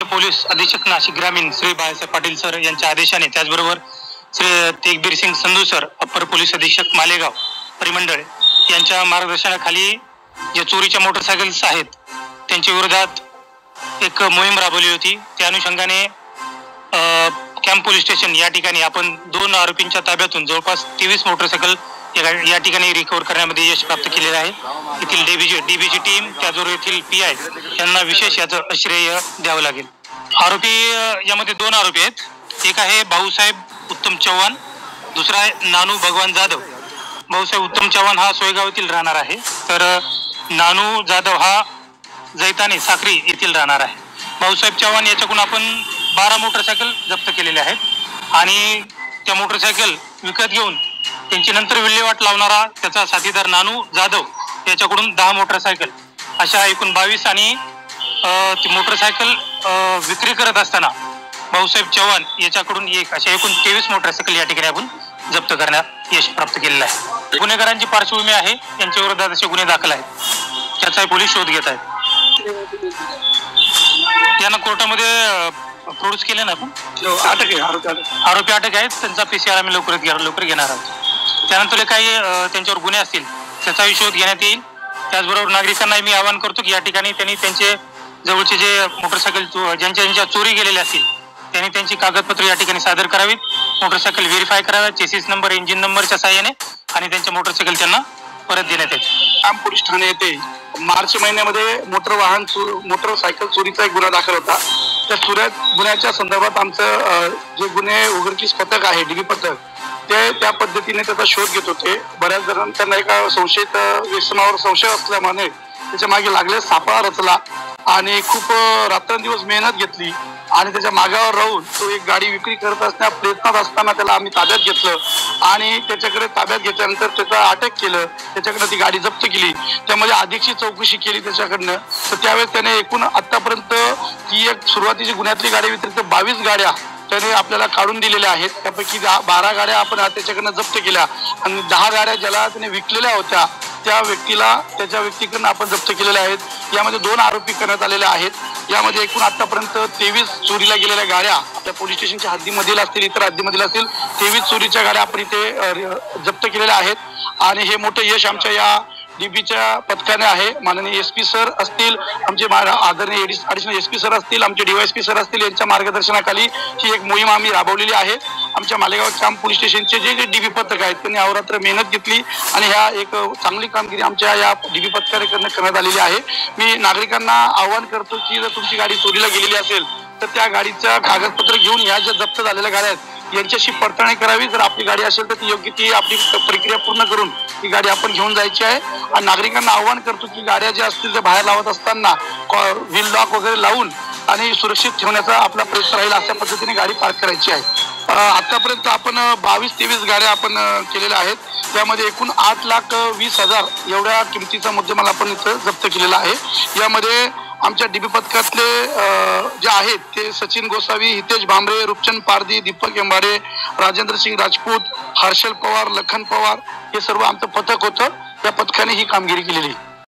Police अधीक्षक नाशिक ग्रामीण Shri Balasaheb Patil sir यांच्या आदेशाने, त्याचबरोबर Shri Tegbir Singh Sandhu sir upper police अधीक्षक मालेगाव परिमंडळ यांच्या मार्गदर्शनाखाली जे चोरीच्या मोटरसायकल्स आहेत त्यांच्या विरोधात एक मोहीम राबवली होती। त्या अनुषंगाने कॅम्प पोलीस स्टेशन या ठिकाणी आपण 2 आरोपींच्या ताब्यातून जवळपास 23 मोटरसायकल या ठिकाणी रिकव्हर करण्यामध्ये यश प्राप्त केलेलं आहे। येथील डीबीची टीम, त्याचबरोबर येथील पीआय यांना विशेष याचं श्रेय द्यावं लागेल। आरोपी यामध्ये 2 आरोपी आहेत। एक आहे भाऊसाहेब उत्तम चव्हाण, दुसरा आहे नानू भगवान जाधव। भाऊसाहेब उत्तम चव्हाण हा सोयगाव येथील राहणार आहे, तर नानू जाधव हा जैताने साक्री येथील राहणार आहे। भाऊसाहेब चव्हाण याच्याकडून आपण 12 मोटरसायकल जप्त केलेले आहेत आणि त्या मोटरसायकल विकत घेऊन त्यांची नंतर विल्हेवाट लावणारा त्याचा साथीदार नानू जाधव याच्याकडून 10 मोटरसायकल अशा एकूण 22 आणि ती मोटरसायकल विक्री करत असताना भाऊसाहेब चव्हाण याच्याकडून एक अशा एकूण 23 मोटरसायकल या ठिकाणी आपण जप्त करण्यात यश प्राप्त केलेलं आहे। गुन्हेगारांची पार्श्वभूमी आहे, त्यांच्या विरोधात असे गुन्हे दाखल आहेत, त्याचाही पोलीस शोध घेत आहेत। त्यांना कोर्टामध्ये प्रोड्यूस केले ना आपण, आरोपी अटक आहेत, त्यांचा PCR आम्ही लवकर घेणार आहोत। त्यानंतर काही त्यांच्यावर गुन्हे असतील त्याचाही शोध घेण्यात येईल। त्याचबरोबर नागरिकांना मी आवाहन करतो की या ठिकाणी त्यांनी त्यांचे जवळचे जे मोटरसायकल ज्यांच्या चोरी गेलेले असतील त्यांनी त्यांची कागदपत्र या ठिकाणी सादर करावीत, मोटरसायकल व्हेरीफाय कराव्यात चेसिस नंबर, इंजिन नंबरच्या सहाय्याने, आणि त्यांचे मोटरसायकल त्यांना परत देण्यात येईल। आम पोलीस ठाणे येथे मार्च महिन्यामध्ये मोटरसायकल चोरीचा एक गुन्हा दाखल होता। त्या गुन्ह्याच्या संदर्भात आमचं जे गुन्हे उघडकीस पथक आहे, डीबी पथक, ते त्या पद्धतीने त्याचा शोध घेत होते। बऱ्याच जणांना एका संशयित व्यसनावर संशय असल्यामुळे त्याच्या मागे लागले सापळा रचला आणि खूप रात्रंदिवस मेहनत घेतली आणि त्याच्या मागावर राहून तो एक गाडी विक्री करत असण्या प्रयत्नात असताना त्याला आम्ही ताब्यात घेतलं आणि त्याच्याकडे ताब्यात घेतल्यानंतर त्याचा अटक केलं, त्याच्याकडनं ती गाडी जप्त केली, त्यामध्ये अधिकची चौकशी केली त्याच्याकडनं। तर त्यावेळेस त्याने एकूण आतापर्यंत ती एक सुरुवातीची गुन्ह्यातली गाडी व्यतिरिक्त 22 गाड्या त्याने आपल्याला काढून दिलेल्या आहेत। त्यापैकी 12 गाड्या आपण त्याच्याकडनं जप्त केल्या आणि 10 गाड्या ज्याला त्याने विकलेल्या होत्या त्या व्यक्तीकडनं आपण जप्त केलेल्या आहेत। यामध्ये 2 आरोपी करण्यात आलेले आहेत। यामध्ये एकूण आतापर्यंत 23 चोरीला गेलेल्या गाड्या आपल्या पोलीस स्टेशनच्या हद्दीमधील असतील, इतर हद्दीमधील असतील, 23 चोरीच्या गाड्या आपण इथे जप्त केलेल्या आहेत आणि हे मोठं यश आमच्या या डीबीच्या पथकाने आहे। माननीय SP सर असतील, आमचे आदरणीय ॲडिशनल SP सर असतील, आमचे DYSP सर असतील, यांच्या मार्गदर्शनाखाली ही एक मोहीम आम्ही राबवलेली आहे। आमच्या मालेगाव कॅम्प पोलीस स्टेशनचे जे डीबी पथक आहेत त्यांनी अहोरात्र मेहनत घेतली आणि ह्या एक चांगली कामगिरी आमच्या या डीबी पथकाने करण्यात आलेली आहे। मी नागरिकांना आवाहन करतो की जर तुमची गाडी चोरीला गेलेली असेल तर त्या गाडीचं कागदपत्र घेऊन ह्या ज्या जप्त झालेल्या गाड्या आहेत यांच्याशी पडताळणी करावी। जर आपली गाडी असेल तर ती योग्य ती आपली प्रक्रिया पूर्ण करून ही गाडी आपण घेऊन जायची आहे। आणि नागरिकांना आवाहन करतो की गाड्या ज्या असतील त्या बाहेर लावत असताना व्हील लॉक वगैरे लावून आणि सुरक्षित ठेवण्याचा आपला प्रयत्न राहील, अशा पद्धतीने गाडी पार्क करायची आहे। आतापर्यंत आपण 22-23 गाड्या आपण केलेल्या आहेत। त्यामध्ये एकूण 8,20,000 एवढ्या किमतीचा मुद्देमाल आपण इथं जप्त केलेला आहे। यामध्ये आमच्या डीबी पथकातले जे आहेत ते सचिन गोसावी, हितेश भांबरे, रूपचंद पारधी, दीपक एंबाडे, राजेंद्र सिंग राजपूत, हर्षल पवार, लखन पवार हे सर्व आमचं पथक होतं। त्या पथकाने ही कामगिरी केलेली।